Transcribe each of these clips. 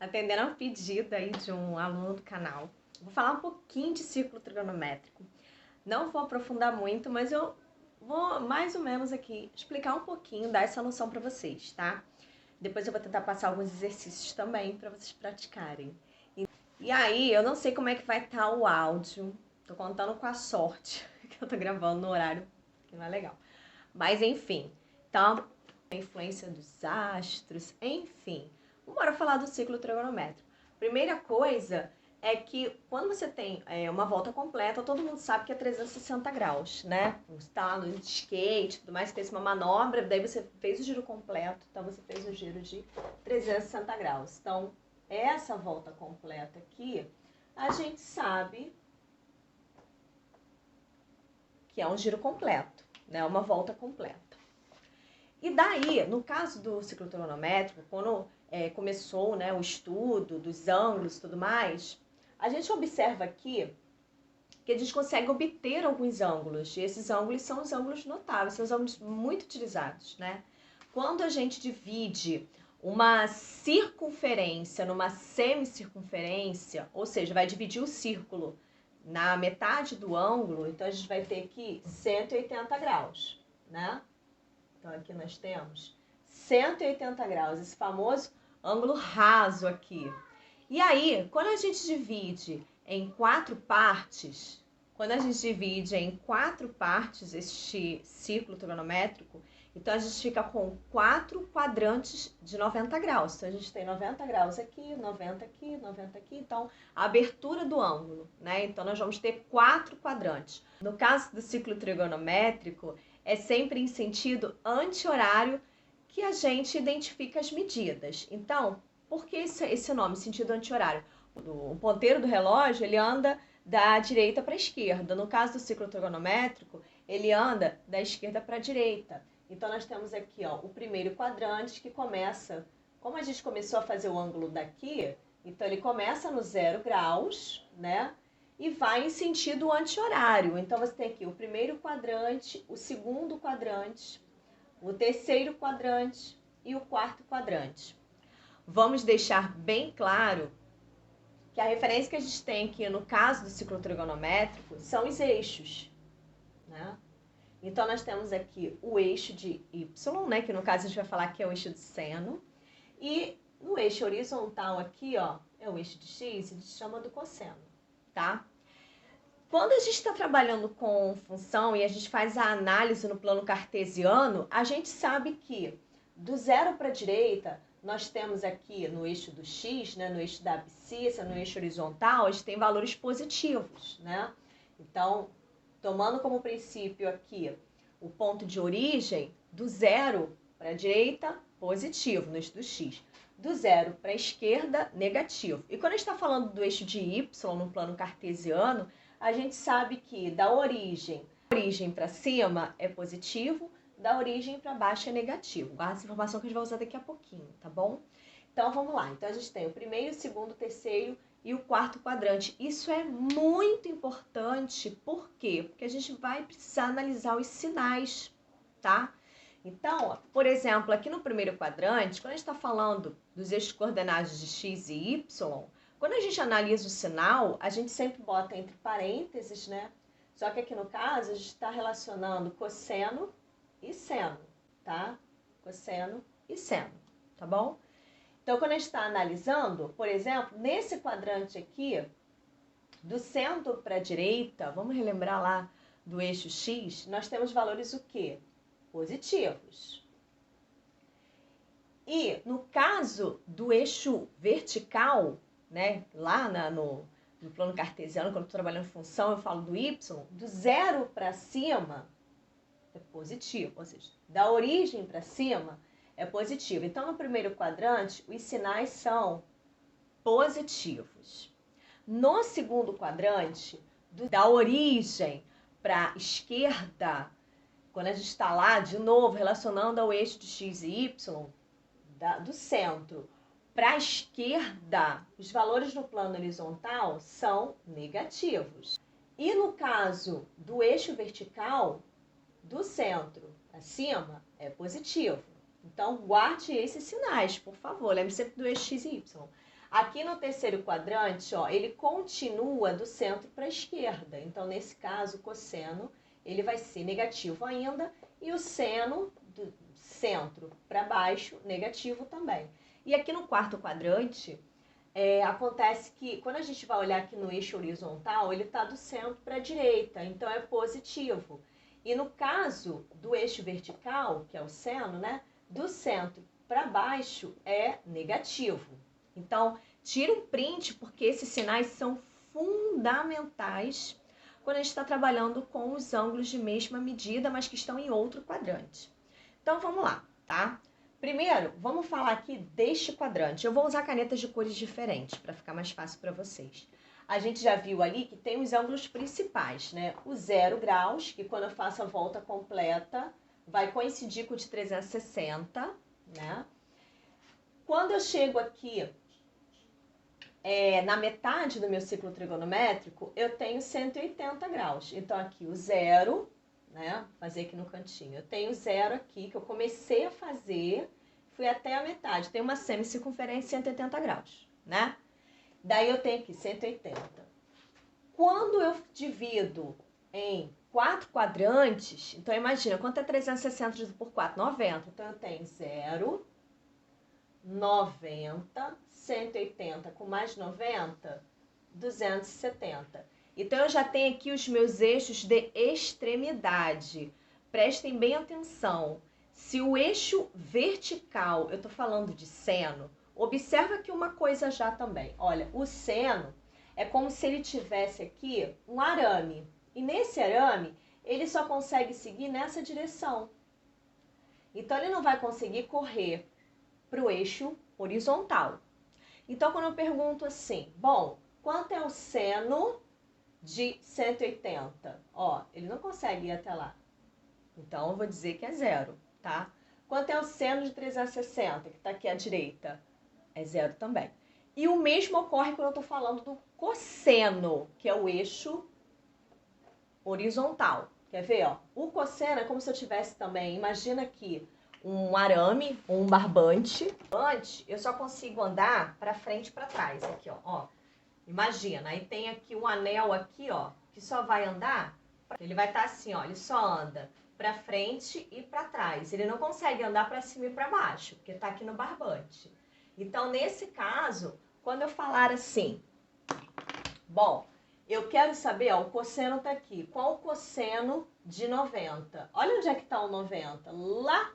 atendendo a um pedido aí de um aluno do canal. Vou falar um pouquinho de círculo trigonométrico. Não vou aprofundar muito, mas eu vou mais ou menos aqui explicar um pouquinho, dar essa noção para vocês, tá? Depois eu vou tentar passar alguns exercícios também para vocês praticarem. E aí, eu não sei como é que vai estar o áudio. Tô contando com a sorte que eu tô gravando no horário que não é legal. Mas enfim, então, a influência dos astros, enfim. Vamos falar do ciclo trigonométrico. Primeira coisa é que quando você tem uma volta completa, todo mundo sabe que é 360 graus, né? Você tá lá no skate, tudo mais, fez uma manobra, daí você fez o giro completo, então você fez o giro de 360 graus. Então, essa volta completa aqui, a gente sabe que é um giro completo, né? Uma volta completa. E daí, no caso do ciclo trigonométrico, quando começou, né, o estudo dos ângulos e tudo mais, a gente observa aqui que a gente consegue obter alguns ângulos. E esses ângulos são os ângulos notáveis, são os ângulos muito utilizados, né? Quando a gente divide uma circunferência numa semicircunferência, ou seja, vai dividir o círculo na metade do ângulo, então a gente vai ter aqui 180 graus, né? Então aqui nós temos 180 graus, esse famoso ângulo raso aqui. E aí, quando a gente divide em quatro partes, este círculo trigonométrico, então a gente fica com 4 quadrantes de 90 graus. Então a gente tem 90 graus aqui, 90 aqui, 90 aqui. Então, a abertura do ângulo, né? Então nós vamos ter 4 quadrantes. No caso do ciclo trigonométrico, é sempre em sentido anti-horário que a gente identifica as medidas. Então, por que esse nome, sentido anti-horário? O ponteiro do relógio, ele anda da direita para a esquerda. No caso do ciclo trigonométrico, ele anda da esquerda para a direita. Então, nós temos aqui o primeiro quadrante que começa... Como a gente começou a fazer o ângulo daqui, então ele começa no 0 graus, né? E vai em sentido anti-horário. Então, você tem aqui o primeiro quadrante, o segundo quadrante, o terceiro quadrante e o quarto quadrante. Vamos deixar bem claro que a referência que a gente tem aqui no caso do ciclo trigonométrico são os eixos, né? Então, nós temos aqui o eixo de Y, né? Que no caso a gente vai falar que é o eixo de seno. E no eixo horizontal aqui, é o eixo de X, a gente chama do cosseno, tá? Quando a gente está trabalhando com função e a gente faz a análise no plano cartesiano, a gente sabe que do zero para a direita, nós temos aqui no eixo do X, né, no eixo da abscissa, no eixo horizontal, a gente tem valores positivos, né? Então, tomando como princípio aqui o ponto de origem, do zero para a direita, positivo no eixo do X. Do zero para a esquerda, negativo. E quando a gente está falando do eixo de Y no plano cartesiano, a gente sabe que da origem para cima é positivo, da origem para baixo é negativo. Guarda essa informação que a gente vai usar daqui a pouquinho, tá bom? Então, vamos lá. Então, a gente tem o primeiro, o segundo, o terceiro e o quarto quadrante. Isso é muito importante. Por quê? Porque a gente vai precisar analisar os sinais, tá? Então, por exemplo, aqui no primeiro quadrante, quando a gente está falando dos eixos coordenados de x e y, quando a gente analisa o sinal, a gente sempre bota entre parênteses, né? Só que aqui no caso, a gente está relacionando cosseno e seno, tá? Cosseno e seno, tá bom? Então, quando a gente está analisando, por exemplo, nesse quadrante aqui, do centro para a direita, vamos relembrar lá do eixo X, nós temos valores o quê? Positivos. E no caso do eixo vertical, né, lá no plano cartesiano, quando eu estou trabalhando função, eu falo do Y, do zero para cima é positivo, ou seja, da origem para cima é positivo. Então, no primeiro quadrante, os sinais são positivos. No segundo quadrante, da origem para a esquerda, quando a gente está lá, de novo, relacionando ao eixo de x e y, do centro para a esquerda, os valores no plano horizontal são negativos. E no caso do eixo vertical, do centro para cima, é positivo. Então, guarde esses sinais, por favor. Lembre sempre do eixo x e y. Aqui no terceiro quadrante, ó, ele continua do centro para a esquerda. Então, nesse caso, o cosseno ele vai ser negativo ainda e o seno do centro para baixo, negativo também. E aqui no quarto quadrante, acontece que quando a gente vai olhar aqui no eixo horizontal, ele está do centro para a direita, então é positivo. E no caso do eixo vertical, que é o seno, né, do centro para baixo é negativo. Então, tira um print, porque esses sinais são fundamentais quando a gente está trabalhando com os ângulos de mesma medida, mas que estão em outro quadrante. Então, vamos lá, tá? Primeiro, vamos falar aqui deste quadrante. Eu vou usar canetas de cores diferentes para ficar mais fácil para vocês. A gente já viu ali que tem os ângulos principais, né? O 0 graus, que quando eu faço a volta completa, vai coincidir com o de 360, né? Quando eu chego aqui na metade do meu ciclo trigonométrico, eu tenho 180 graus. Então, aqui o 0, né? Fazer aqui no cantinho. Eu tenho 0 aqui, que eu comecei a fazer, fui até a metade. Tem uma semicircunferência 180 graus, né? Daí eu tenho aqui 180. Quando eu divido em 4 quadrantes, então imagina, quanto é 360 dividido por 4? 90. Então, eu tenho 0, 90, 180 com mais 90, 270. Então, eu já tenho aqui os meus eixos de extremidade. Prestem bem atenção. Se o eixo vertical, eu estou falando de seno, observa aqui uma coisa já também. Olha, o seno é como se ele tivesse aqui um arame. E nesse arame, ele só consegue seguir nessa direção. Então, ele não vai conseguir correr para o eixo horizontal. Então, quando eu pergunto assim, bom, quanto é o seno de 180? Ó, ele não consegue ir até lá. Então, eu vou dizer que é 0, tá? Quanto é o seno de 360, que está aqui à direita? É 0 também. E o mesmo ocorre quando eu estou falando do cosseno, que é o eixo horizontal. Quer ver, ó? O cosseno é como se eu tivesse também, imagina aqui, um arame ou um barbante. Antes, eu só consigo andar para frente e para trás, aqui, ó. Imagina, aí tem aqui um anel aqui, ó, que só vai andar, ele vai estar assim, ó, ele só anda para frente e para trás. Ele não consegue andar para cima e para baixo, porque está aqui no barbante. Então, nesse caso, quando eu falar assim, bom, eu quero saber, ó, o cosseno está aqui. Qual o cosseno de 90? Olha onde é que está o 90. Lá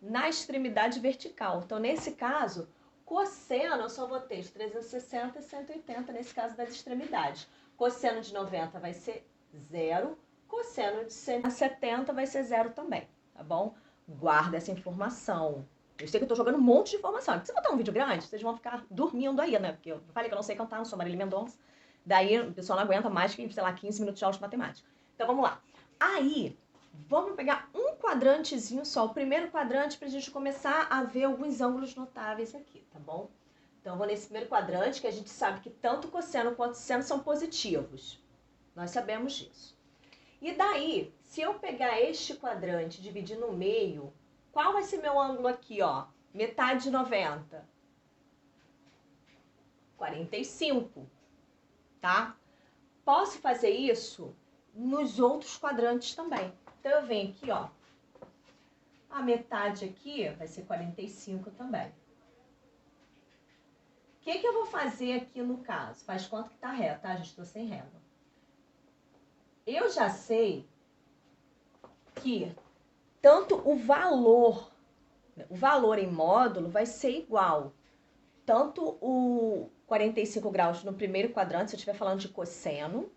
na extremidade vertical. Então, nesse caso, cosseno eu só vou ter de 360 e 180, nesse caso das extremidades. Cosseno de 90 vai ser 0, cosseno de 170 vai ser 0 também, tá bom? Guarda essa informação. Eu sei que eu tô jogando um monte de informação. Porque se eu botar um vídeo grande, vocês vão ficar dormindo aí, né? Porque eu falei que eu não sei cantar, não sou Marília Mendonça. Daí o pessoal não aguenta mais que, sei lá, 15 minutos de aula de matemática. Então, vamos lá. Aí, vamos pegar um quadrantezinho só, o primeiro quadrante, pra gente começar a ver alguns ângulos notáveis aqui, tá bom? Então, eu vou nesse primeiro quadrante, que a gente sabe que tanto cosseno quanto seno são positivos. Nós sabemos disso. E daí, se eu pegar este quadrante e dividir no meio, qual vai ser meu ângulo aqui, ó? Metade de 90. 45, tá? Posso fazer isso nos outros quadrantes também. Então, eu venho aqui, ó. A metade aqui vai ser 45 também. O que eu vou fazer aqui no caso? Faz conta que tá reto, tá, gente? Tô sem régua. Eu já sei que tanto o valor em módulo vai ser igual. Tanto o 45 graus no primeiro quadrante, se eu estiver falando de cosseno,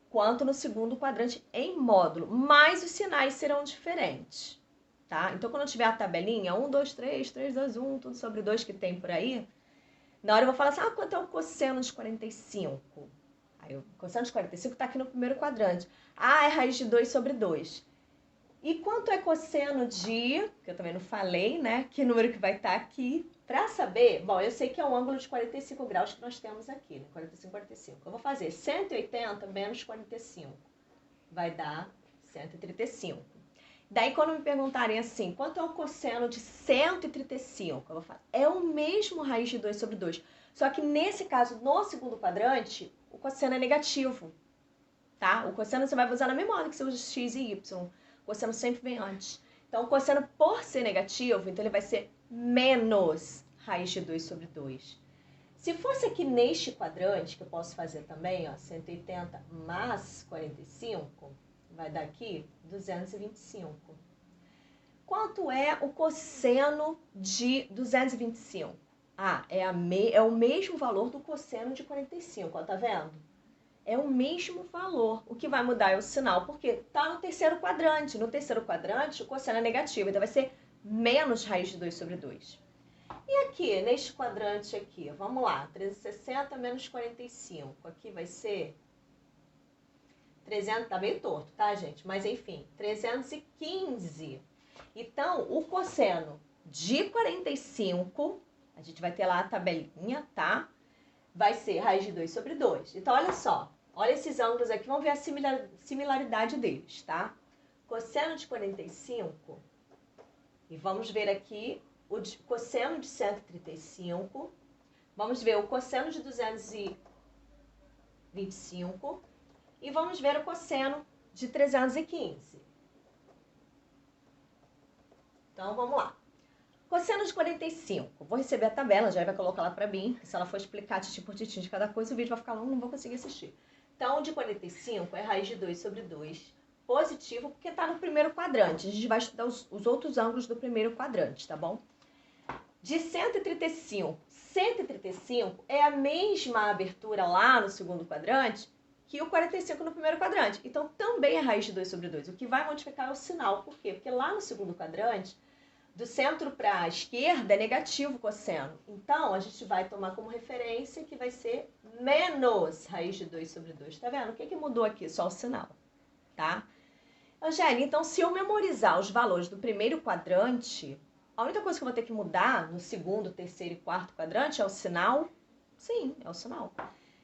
quanto no segundo quadrante em módulo. Mas os sinais serão diferentes, tá? Então, quando eu tiver a tabelinha, 1, 2, 3, 3, 2, 1, tudo sobre 2 que tem por aí, na hora eu vou falar assim, quanto é o cosseno de 45? Aí o cosseno de 45 está aqui no primeiro quadrante. É raiz de 2 sobre 2. E quanto é cosseno de, que eu também não falei, né? Que número que vai estar aqui? Para saber, bom, eu sei que é um ângulo de 45 graus que nós temos aqui, né? 45, 45. Eu vou fazer 180 menos 45. Vai dar 135. Daí, quando me perguntarem assim, quanto é o cosseno de 135? Eu vou falar, é o mesmo raiz de 2 sobre 2. Só que nesse caso, no segundo quadrante, o cosseno é negativo, tá? O cosseno você vai usar na mesma ordem que você usa x e y. O cosseno sempre vem antes. Então, o cosseno, por ser negativo, então ele vai ser menos raiz de 2 sobre 2. Se fosse aqui neste quadrante, que eu posso fazer também, ó, 180 mais 45... vai dar aqui 225. Quanto é o cosseno de 225? Ah, é o mesmo valor do cosseno de 45, ó, tá vendo? É o mesmo valor. O que vai mudar é o sinal, porque tá no terceiro quadrante. No terceiro quadrante, o cosseno é negativo, então vai ser menos raiz de 2 sobre 2. E aqui, neste quadrante aqui, vamos lá, 360 menos 45, aqui vai ser 300, tá meio torto, tá, gente? Mas, enfim, 315. Então, o cosseno de 45, a gente vai ter lá a tabelinha, tá? Vai ser raiz de 2 sobre 2. Então, olha só. Olha esses ângulos aqui, vamos ver a similaridade deles, tá? Cosseno de 45. E vamos ver aqui o cosseno de 135. Vamos ver o cosseno de 225. E vamos ver o cosseno de 315. Então, vamos lá. Cosseno de 45. Vou receber a tabela, já vai colocar lá para mim. Se ela for explicar titim por titim de cada coisa, o vídeo vai ficar longo, não vou conseguir assistir. Então, o de 45 é raiz de 2 sobre 2. Positivo, porque está no primeiro quadrante. A gente vai estudar os outros ângulos do primeiro quadrante, tá bom? De 135. 135 é a mesma abertura lá no segundo quadrante que o 45 no primeiro quadrante. Então, também é raiz de 2 sobre 2. O que vai modificar é o sinal. Por quê? Porque lá no segundo quadrante, do centro para a esquerda, é negativo o cosseno. Então, a gente vai tomar como referência que vai ser menos raiz de 2 sobre 2. Tá vendo? O que mudou aqui? Só o sinal, tá? Angélica, então, se eu memorizar os valores do primeiro quadrante, a única coisa que eu vou ter que mudar no segundo, terceiro e quarto quadrante é o sinal? Sim, é o sinal.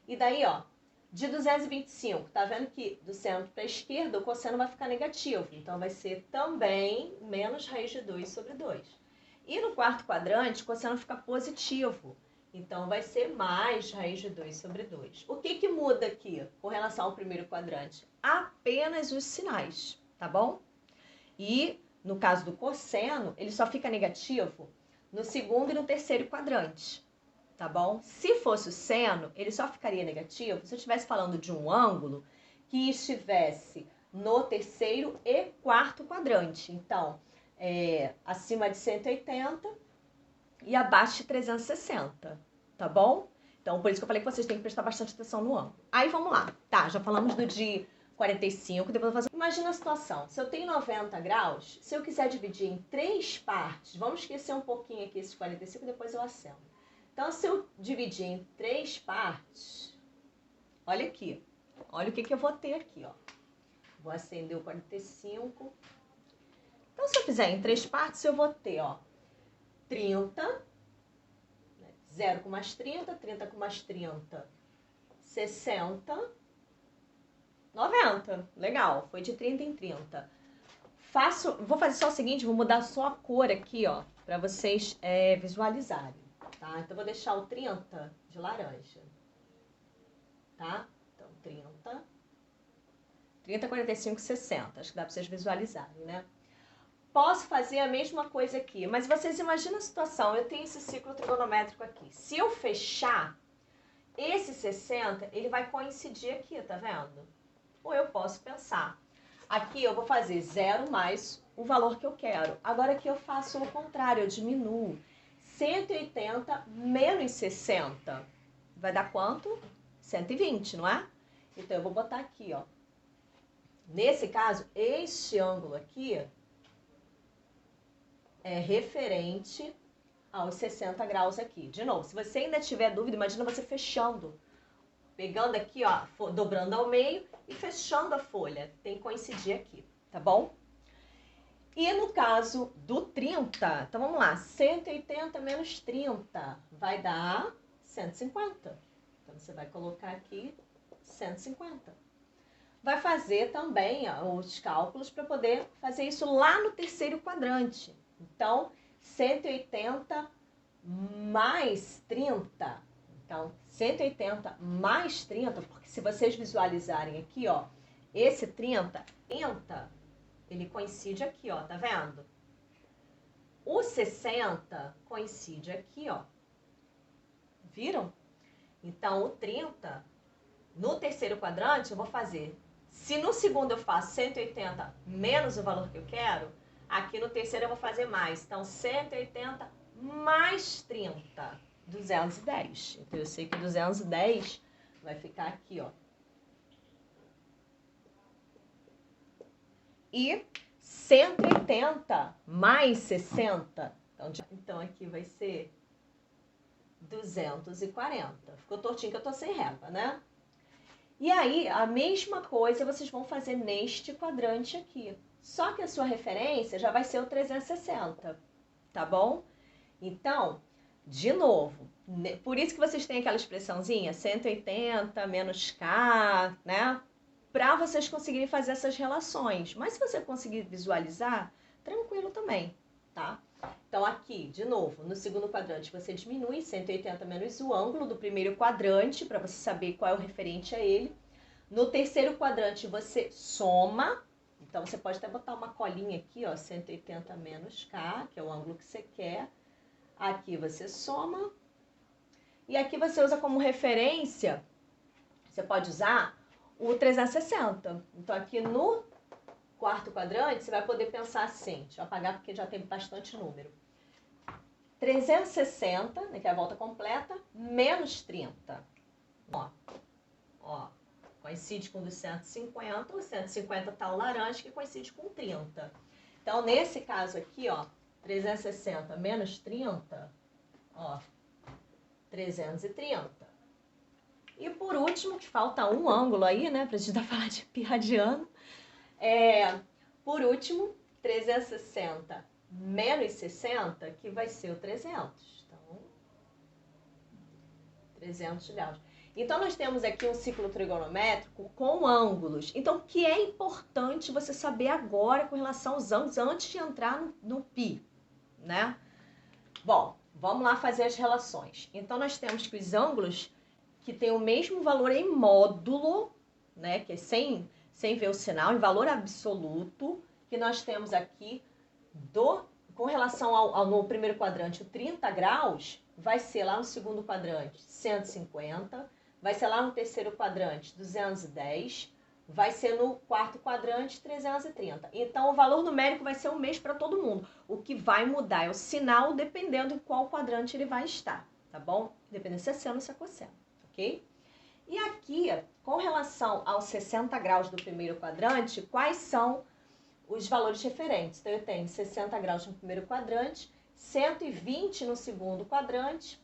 E daí, ó, de 225, tá vendo que do centro para a esquerda o cosseno vai ficar negativo. Então, vai ser também menos raiz de 2 sobre 2. E no quarto quadrante, o cosseno fica positivo. Então, vai ser mais raiz de 2 sobre 2. O que muda aqui com relação ao primeiro quadrante? Apenas os sinais, tá bom? E, no caso do cosseno, ele só fica negativo no segundo e no terceiro quadrante. Tá bom? Se fosse o seno, ele só ficaria negativo se eu estivesse falando de um ângulo que estivesse no terceiro e quarto quadrante. Então, acima de 180 e abaixo de 360, tá bom? Então, por isso que eu falei que vocês têm que prestar bastante atenção no ângulo. Aí, vamos lá. Tá, já falamos do de 45, depois eu vou fazer... Imagina a situação, se eu tenho 90 graus, se eu quiser dividir em 3 partes, vamos esquecer um pouquinho aqui esses 45, depois eu acendo. Então, se eu dividir em 3 partes, olha aqui, olha o que eu vou ter aqui, ó. Vou acender o 45. Então, se eu fizer em 3 partes, eu vou ter, ó, 30, 0 com mais 30, 30 com mais 30, 60, 90. Legal, foi de 30 em 30. Vou fazer só o seguinte, vou mudar só a cor aqui, ó, para vocês visualizarem. Tá? Então, vou deixar o 30 de laranja, tá? Então, 30, 45, 60. Acho que dá para vocês visualizarem, né? Posso fazer a mesma coisa aqui, mas vocês imaginam a situação, eu tenho esse círculo trigonométrico aqui. Se eu fechar, esse 60, ele vai coincidir aqui, tá vendo? Ou eu posso pensar, aqui eu vou fazer 0 mais o valor que eu quero. Agora aqui eu faço o contrário, eu diminuo. 180 menos 60 vai dar quanto? 120, não é? Então, eu vou botar aqui, ó. Nesse caso, este ângulo aqui é referente aos 60 graus aqui. De novo, se você ainda tiver dúvida, imagina você fechando. Pegando aqui, ó, dobrando ao meio e fechando a folha. Tem que coincidir aqui, tá bom? E no caso do 30, então vamos lá, 180 menos 30 vai dar 150. Então, você vai colocar aqui 150. vai fazer também os cálculos para poder fazer isso lá no terceiro quadrante. Então, 180 mais 30. Então, 180 mais 30, porque se vocês visualizarem aqui, ó, esse 30, ele coincide aqui, ó, tá vendo? O 60 coincide aqui, ó. Viram? Então, o 30, no terceiro quadrante, eu vou fazer. Se no segundo eu faço 180 menos o valor que eu quero, aqui no terceiro eu vou fazer mais. Então, 180 mais 30, 210. Então, eu sei que 210 vai ficar aqui, ó. E 180 mais 60. Então, aqui vai ser 240. Ficou tortinho que eu tô sem régua, né? E aí, a mesma coisa vocês vão fazer neste quadrante aqui. Só que a sua referência já vai ser o 360, tá bom? Então, de novo, por isso que vocês têm aquela expressãozinha 180 menos K, né? Para vocês conseguirem fazer essas relações. Mas se você conseguir visualizar, tranquilo também, tá? Então, aqui, de novo, no segundo quadrante, você diminui 180 menos o ângulo do primeiro quadrante, para você saber qual é o referente a ele. No terceiro quadrante, você soma. Então, você pode até botar uma colinha aqui, ó, 180 menos K, que é o ângulo que você quer. Aqui você soma. E aqui você usa como referência, você pode usar o 360. Então, aqui no quarto quadrante, você vai poder pensar assim. Deixa eu apagar porque já tem bastante número. 360, né, que é a volta completa, menos 30. Ó, coincide com o 150. O 150 tá o laranja, que coincide com 30. Então, nesse caso aqui, ó, 360 menos 30, ó, 330. E por último, que falta um ângulo aí, né, pra gente falar de pirradiano. Por último, 360 menos 60, que vai ser o 300. Então, 300 graus. Então, nós temos aqui um ciclo trigonométrico com ângulos. Então, o que é importante você saber agora com relação aos ângulos antes de entrar no π, né? Bom, vamos lá fazer as relações. Então, nós temos que os ângulos que têm o mesmo valor em módulo, né, que é sem ver o sinal, em valor absoluto, que nós temos aqui com relação no primeiro quadrante, o 30 graus, vai ser lá no segundo quadrante 150, vai ser lá no terceiro quadrante 210, vai ser no quarto quadrante 330. Então, o valor numérico vai ser o mesmo para todo mundo. O que vai mudar é o sinal, dependendo em qual quadrante ele vai estar, tá bom? Dependendo se é seno ou se é cosseno, ok? E aqui, com relação aos 60 graus do primeiro quadrante, quais são os valores referentes? Então, eu tenho 60 graus no primeiro quadrante, 120 no segundo quadrante,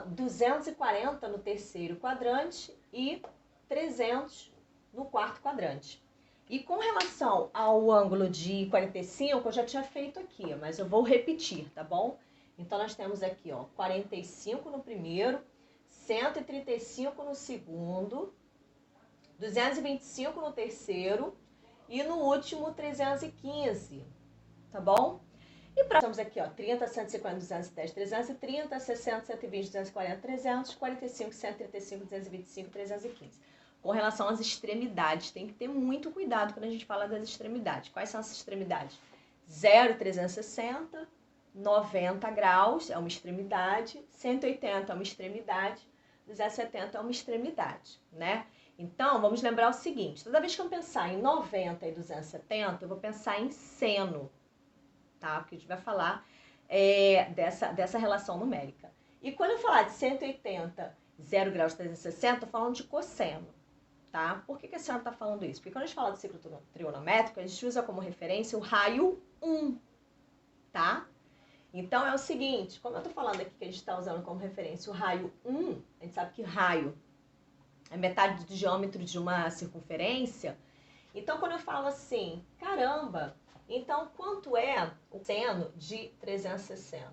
240 no terceiro quadrante e 300 no quarto quadrante. E com relação ao ângulo de 45, eu já tinha feito aqui, mas eu vou repetir, tá bom? Então, nós temos aqui, ó, 45 no primeiro, 135 no segundo, 225 no terceiro e no último 315, tá bom? E temos aqui, ó, 30, 150, 210, 330, 60, 120, 240, 300, 45, 135, 225, 315. Com relação às extremidades, tem que ter muito cuidado quando a gente fala das extremidades. Quais são essas extremidades? 0, 360, 90 graus é uma extremidade, 180 é uma extremidade, 270 é uma extremidade, né? Então, vamos lembrar o seguinte, toda vez que eu pensar em 90 e 270, eu vou pensar em seno, tá? Porque a gente vai falar dessa relação numérica. E quando eu falar de 180, 0 graus 360, eu tô falando de cosseno, tá? Por que a senhora tá falando isso? Porque quando a gente fala de ciclo trigonométrico, a gente usa como referência o raio 1, tá? Então, é o seguinte, como eu tô falando aqui que a gente tá usando como referência o raio 1, a gente sabe que raio é metade do diâmetro de uma circunferência. Então, quando eu falo assim, caramba, então quanto é o seno de 360?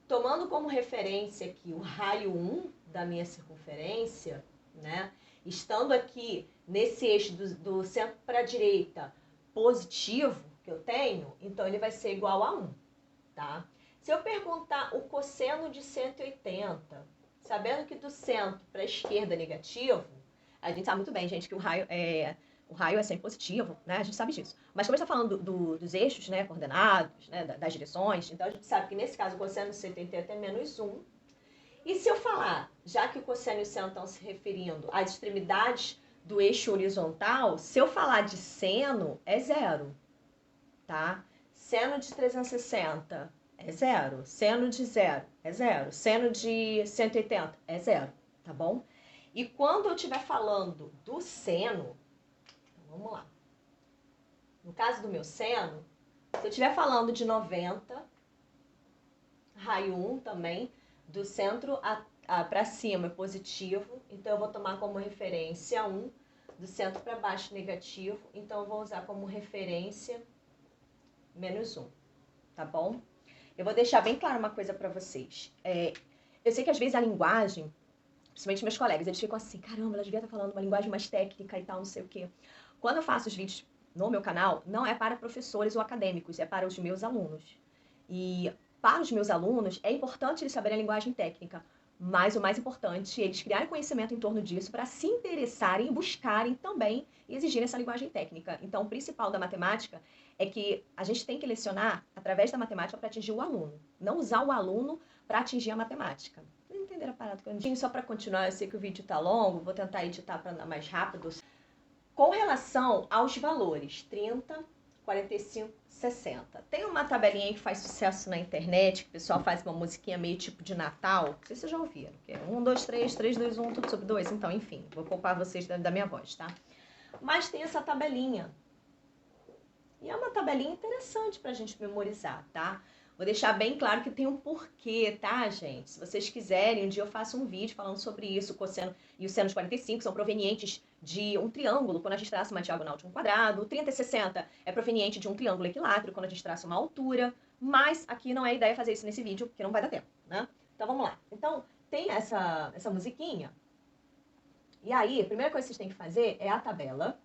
Tomando como referência aqui o raio 1 da minha circunferência, né? Estando aqui nesse eixo do centro para a direita positivo que eu tenho, então ele vai ser igual a 1, tá? Se eu perguntar o cosseno de 180, sabendo que do centro para a esquerda é negativo, a gente sabe muito bem, gente, que o raio é sempre positivo, né? A gente sabe disso. Mas como a gente está falando dos eixos, né, coordenados, né, das direções, então a gente sabe que nesse caso o cosseno de 180 é menos 1. E se eu falar, já que o cosseno e o seno estão se referindo às extremidades do eixo horizontal, se eu falar de seno, é 0, tá? Seno de 360 é 0. Seno de 0 é 0. Seno de 180 é 0, tá bom? E quando eu estiver falando do seno, então vamos lá. No caso do meu seno, se eu estiver falando de 90, raio 1 também, do centro para cima é positivo, então eu vou tomar como referência 1, do centro para baixo negativo, então eu vou usar como referência menos 1, tá bom? Eu vou deixar bem claro uma coisa para vocês. Eu sei que às vezes a linguagem, principalmente meus colegas, eles ficam assim, caramba, ela devia estar falando uma linguagem mais técnica e tal, não sei o quê. Quando eu faço os vídeos no meu canal, não é para professores ou acadêmicos, é para os meus alunos. E para os meus alunos, é importante eles saberem a linguagem técnica, mas o mais importante é eles criarem conhecimento em torno disso para se interessarem e buscarem também e exigirem essa linguagem técnica. Então, o principal da matemática é que a gente tem que lecionar através da matemática para atingir o aluno, não usar o aluno para atingir a matemática. Não entenderam a parada que eu não. Só para continuar, eu sei que o vídeo está longo, vou tentar editar para andar mais rápido. Com relação aos valores, 30, 45, 60. Tem uma tabelinha aí que faz sucesso na internet, que o pessoal faz uma musiquinha meio tipo de Natal. Não sei se vocês já ouviram. Que é 1, 2, 3, 3, 2, 1, tudo sobre 2. Então, enfim, vou poupar vocês da minha voz, tá? Mas tem essa tabelinha. E é uma tabelinha interessante pra gente memorizar, tá? Vou deixar bem claro que tem um porquê, tá, gente? Se vocês quiserem, um dia eu faço um vídeo falando sobre isso. O cosseno e o seno de 45 são provenientes de um triângulo, quando a gente traça uma diagonal de um quadrado. O 30 e 60 é proveniente de um triângulo equilátero, quando a gente traça uma altura. Mas aqui não é ideia fazer isso nesse vídeo, porque não vai dar tempo, né? Então, vamos lá. Então, tem essa musiquinha. E aí, a primeira coisa que vocês têm que fazer é a tabela.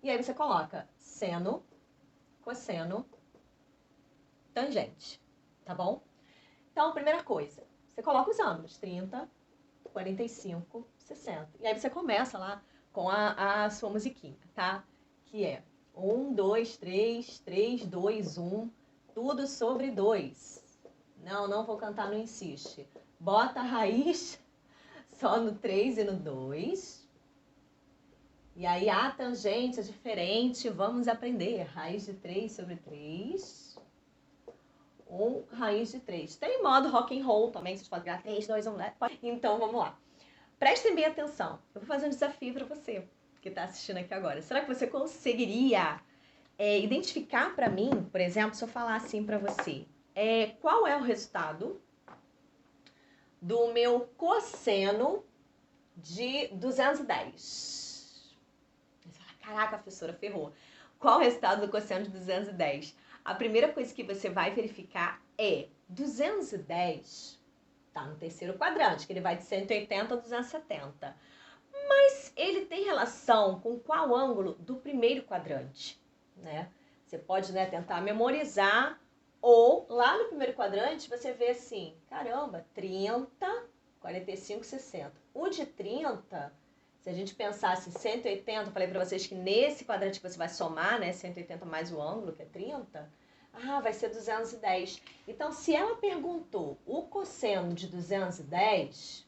E aí você coloca seno, cosseno, tangente, tá bom? Então, primeira coisa, você coloca os ângulos, 30, 45, 60. E aí você começa lá com a sua musiquinha, tá? Que é 1, 2, 3, 3, 2, 1, tudo sobre 2. Não vou cantar, não insiste. Bota a raiz só no 3 e no 2. E aí a tangente é diferente, vamos aprender. Raiz de 3 sobre 3. Ou raiz de 3. Tem modo rock and roll também, vocês podem virar 3, 2, 1, né? Então, vamos lá. Prestem bem atenção. Eu vou fazer um desafio para você que está assistindo aqui agora. Será que você conseguiria identificar para mim, por exemplo, se eu falar assim para você, qual é o resultado do meu cosseno de 210? Caraca, professora, ferrou. Qual o resultado do cosseno de 210? A primeira coisa que você vai verificar é 210 tá no terceiro quadrante, que ele vai de 180 a 270. Mas ele tem relação com qual ângulo do primeiro quadrante, né? Você pode, né, tentar memorizar, ou lá no primeiro quadrante você vê assim, caramba, 30, 45, 60. O de 30, se a gente pensasse 180, eu falei para vocês que nesse quadrante que você vai somar, né, 180 mais o ângulo, que é 30, vai ser 210. Então, se ela perguntou o cosseno de 210,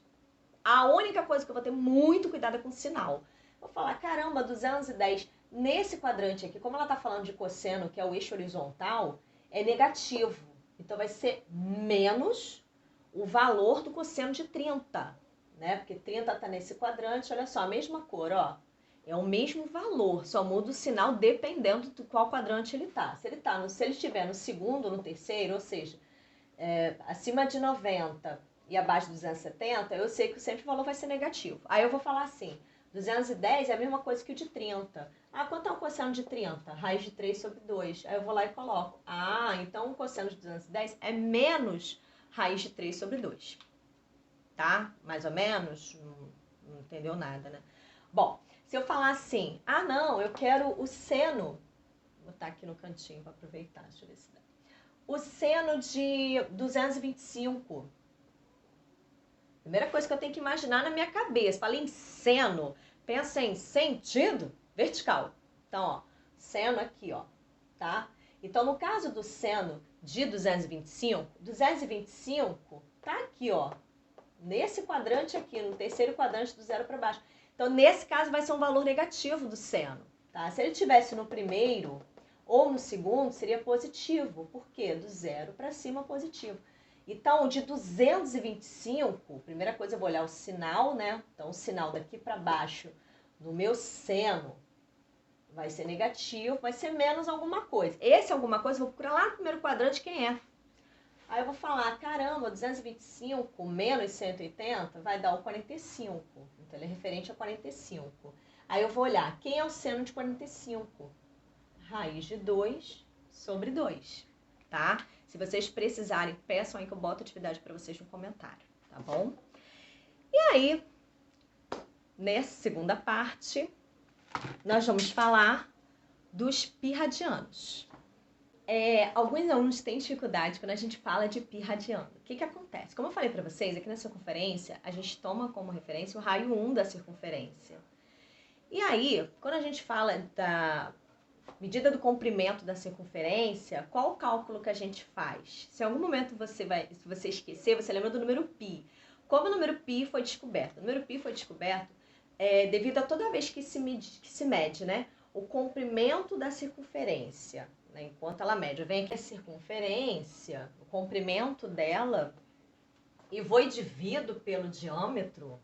a única coisa que eu vou ter muito cuidado é com o sinal. Vou falar, caramba, 210. Nesse quadrante aqui, como ela está falando de cosseno, que é o eixo horizontal, é negativo. Então, vai ser menos o valor do cosseno de 30, né? Porque 30 está nesse quadrante, olha só, a mesma cor, ó. É o mesmo valor, só muda o sinal dependendo do qual quadrante ele está. Se ele estiver no segundo, no terceiro, ou seja, acima de 90 e abaixo de 270, eu sei que sempre o valor vai ser negativo. Aí eu vou falar assim, 210 é a mesma coisa que o de 30. Quanto é o cosseno de 30? Raiz de 3 sobre 2. Aí eu vou lá e coloco. Então o cosseno de 210 é menos raiz de 3 sobre 2. Tá? Mais ou menos? Não entendeu nada, né? Bom, se eu falar assim, ah não, eu quero o seno, vou botar aqui no cantinho para aproveitar, deixa eu ver se dá. O seno de 225. Primeira coisa que eu tenho que imaginar na minha cabeça, falei em seno, pensa em sentido vertical. Então, ó, seno aqui, ó, tá? Então, no caso do seno de 225, 225 tá aqui, ó, nesse quadrante aqui, no terceiro quadrante do zero para baixo. Então, nesse caso, vai ser um valor negativo do seno, tá? Se ele tivesse no primeiro ou no segundo, seria positivo. Por quê? Do zero para cima, positivo. Então, de 225, primeira coisa eu vou olhar o sinal, né? Então, o sinal daqui para baixo do meu seno vai ser negativo, vai ser menos alguma coisa. Esse alguma coisa, eu vou procurar lá no primeiro quadrante quem é. Aí eu vou falar, caramba, 225 menos 180 vai dar o 45. Então, ele é referente a 45. Aí eu vou olhar, quem é o seno de 45? Raiz de 2 sobre 2, tá? Se vocês precisarem, peçam aí que eu boto atividade para vocês no comentário, tá bom? E aí, nessa segunda parte, nós vamos falar dos pi radianos. Alguns alunos têm dificuldade quando a gente fala de pi radiano. O que acontece? Como eu falei para vocês, aqui na circunferência, a gente toma como referência o raio 1 da circunferência. E aí, quando a gente fala da medida do comprimento da circunferência, qual o cálculo que a gente faz? Se em algum momento se você esquecer, você lembra do número π. Como o número π foi descoberto? O número π foi descoberto devido a toda vez que se mede, né, o comprimento da circunferência, né, enquanto ela mede. Eu venho aqui a circunferência, o comprimento dela, e vou e divido pelo diâmetro,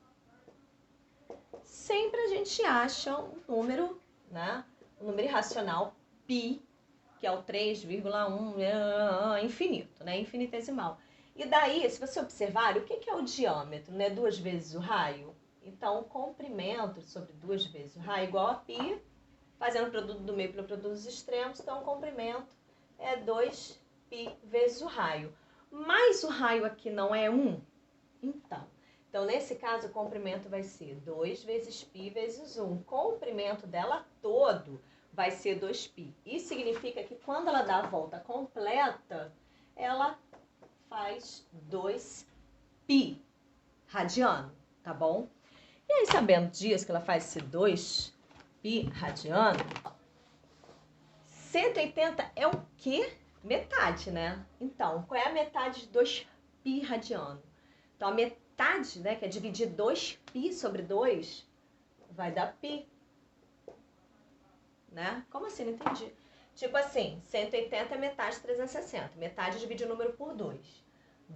sempre a gente acha um número, né, um número irracional, π, que é o 3,1 infinito, né? Infinitesimal. E daí, se você observar, o que é o diâmetro, né? 2 vezes o raio. Então, o comprimento sobre 2 vezes o raio é igual a π, fazendo o produto do meio pelo produto dos extremos. Então, o comprimento é 2π vezes o raio. Mas o raio aqui não é 1. Então, nesse caso, o comprimento vai ser 2 vezes π vezes 1. O comprimento dela todo vai ser 2π. Isso significa que quando ela dá a volta completa, ela faz 2π radiano, tá bom? E aí, sabendo disso, que ela faz esse 2π radiano, 180 é o quê? Metade, né? Então, qual é a metade de 2π radiano? Então, a metade, né, que é dividir 2π sobre 2, vai dar π. Né? Como assim? Não entendi. Tipo assim, 180 é metade de 360. Metade divide o número por 2.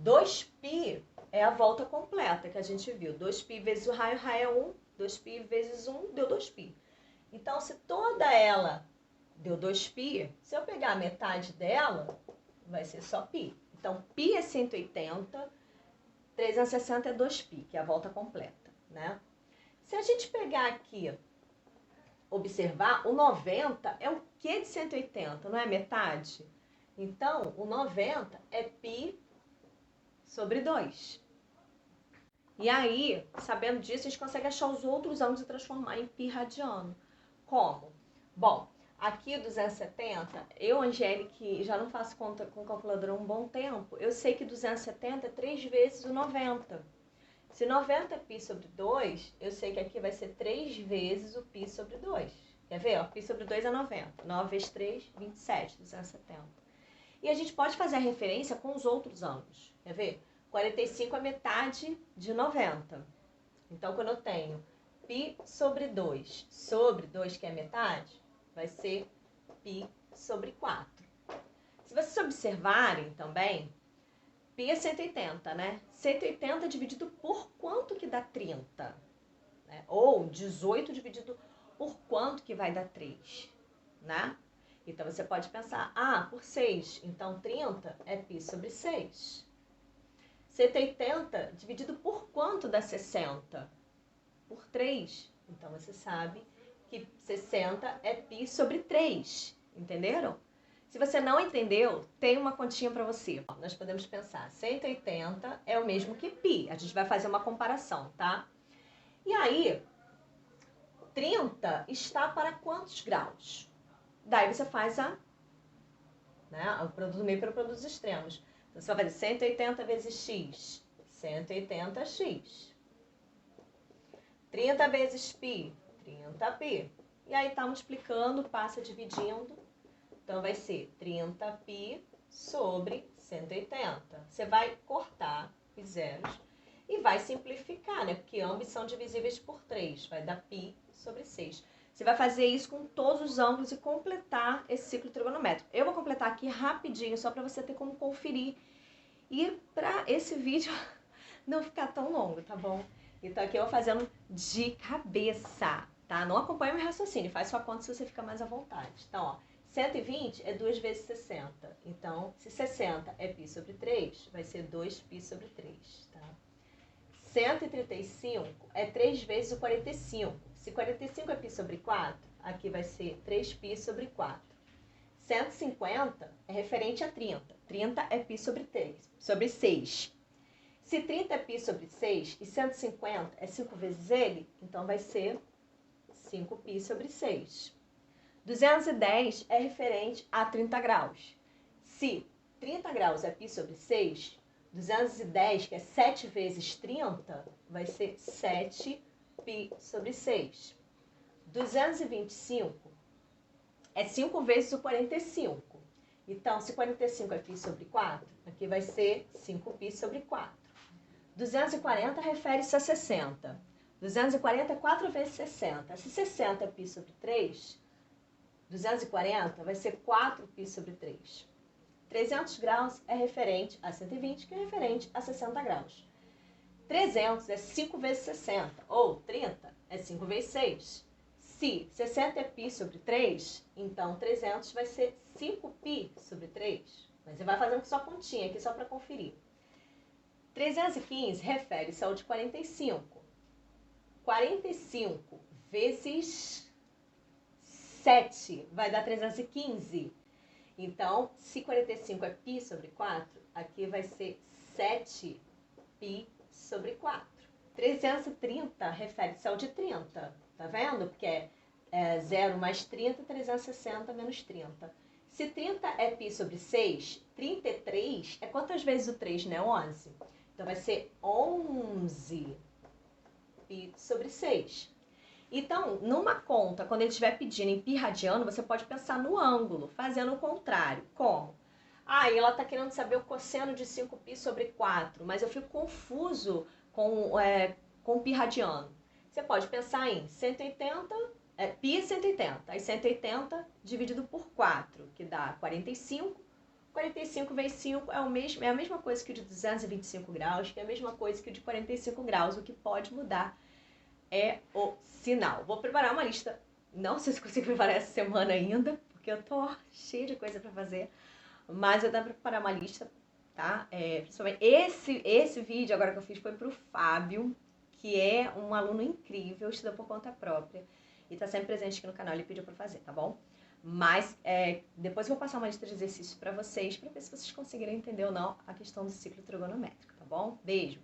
2π é a volta completa que a gente viu. 2π vezes o raio é 1. 2π vezes 1 deu 2π. Então, se toda ela deu 2π, se eu pegar a metade dela, vai ser só π. Então, π é 180, 360 é 2π, que é a volta completa, né? Se a gente pegar aqui, observar, o 90 é o que de 180, não é metade? Então, o 90 é π sobre 2. E aí, sabendo disso, a gente consegue achar os outros ângulos e transformar em π radiano. Como? Bom, aqui 270, eu, Angélica, já não faço conta com calculadora há um bom tempo, eu sei que 270 é 3 vezes o 90. Se 90 é π sobre 2, eu sei que aqui vai ser 3 vezes o π sobre 2. Quer ver? Ó, π sobre 2 é 90. 9 vezes 3, 27, 270. E a gente pode fazer a referência com os outros ângulos. Quer ver? 45 é metade de 90. Então, quando eu tenho π sobre 2 sobre 2, que é metade, vai ser π sobre 4. Se vocês observarem também, π é 180, né? 180 dividido por quanto que dá 30? Né? Ou 18 dividido por quanto que vai dar 3? Né? Então, você pode pensar, por 6. Então, 30 é π sobre 6. 180 dividido por quanto dá 60? Por 3. Então, você sabe que 60 é π sobre 3. Entenderam? Se você não entendeu, tem uma continha para você. Nós podemos pensar, 180 é o mesmo que π. A gente vai fazer uma comparação, tá? E aí, 30 está para quantos graus? Daí você faz o produto do meio para o produto dos extremos. Então, você vai fazer 180 vezes x, 180x. 30 vezes π, 30π. E aí tá multiplicando, passa dividindo. Então, vai ser 30π sobre 180. Você vai cortar os zeros e vai simplificar, né? Porque ambos são divisíveis por 3. Vai dar π sobre 6. Você vai fazer isso com todos os ângulos e completar esse ciclo trigonométrico. Eu vou completar aqui rapidinho, só para você ter como conferir. E para esse vídeo não ficar tão longo, tá bom? Então aqui eu vou fazendo de cabeça, tá? Não acompanha meu raciocínio, faz sua conta se você fica mais à vontade. Então, ó, 120 é 2 vezes 60. Então, se 60 é π sobre 3, vai ser 2π sobre 3, tá? 135 é 3 vezes o 45. Se 45 é π sobre 4, aqui vai ser 3π sobre 4. 150 é referente a 30. 30 é π sobre 6. Se 30 é π sobre 6 e 150 é 5 vezes ele, então vai ser 5π sobre 6. 210 é referente a 30 graus. Se 30 graus é π sobre 6, 210, que é 7 vezes 30, vai ser 7π sobre 6. 225 é 5 vezes o 45. Então, se 45 é π sobre 4, aqui vai ser 5π sobre 4. 240 refere-se a 60. 240 é 4 vezes 60. Se 60 é π sobre 3, 240 vai ser 4π sobre 3. 300 graus é referente a 120, que é referente a 60 graus. 300 é 5 vezes 60, ou 30 é 5 vezes 6. Se 60 é π sobre 3, então 300 vai ser 5π sobre 3. Mas você vai fazendo só continha aqui, só para conferir. 315 refere-se ao de 45. 45 vezes 7 vai dar 315. Então, se 45 é π sobre 4, aqui vai ser 7π sobre 4. 330 refere-se ao de 30, tá vendo? Porque é 0 mais 30, 360 menos 30. Se 30 é π sobre 6, 33 é quantas vezes o 3, né? 11. Então, vai ser 11π sobre 6. Então, numa conta, quando ele estiver pedindo em π radiano, você pode pensar no ângulo, fazendo o contrário. Como? Ah, e ela está querendo saber o cosseno de 5π sobre 4, mas eu fico confuso com π radiano. Você pode pensar em 180, π é 180, aí 180 dividido por 4, que dá 45. 45 vezes 5 é a mesma coisa que o de 225 graus, que é a mesma coisa que o de 45 graus, o que pode mudar é o sinal. Vou preparar uma lista. Não sei se consigo preparar essa semana ainda, porque eu tô cheia de coisa para fazer. Mas eu dá para preparar uma lista, tá? Principalmente esse vídeo agora que eu fiz foi pro Fábio, que é um aluno incrível, estuda por conta própria. E tá sempre presente aqui no canal, ele pediu para fazer, tá bom? Mas depois eu vou passar uma lista de exercícios para vocês ver se vocês conseguirem entender ou não a questão do ciclo trigonométrico, tá bom? Beijo!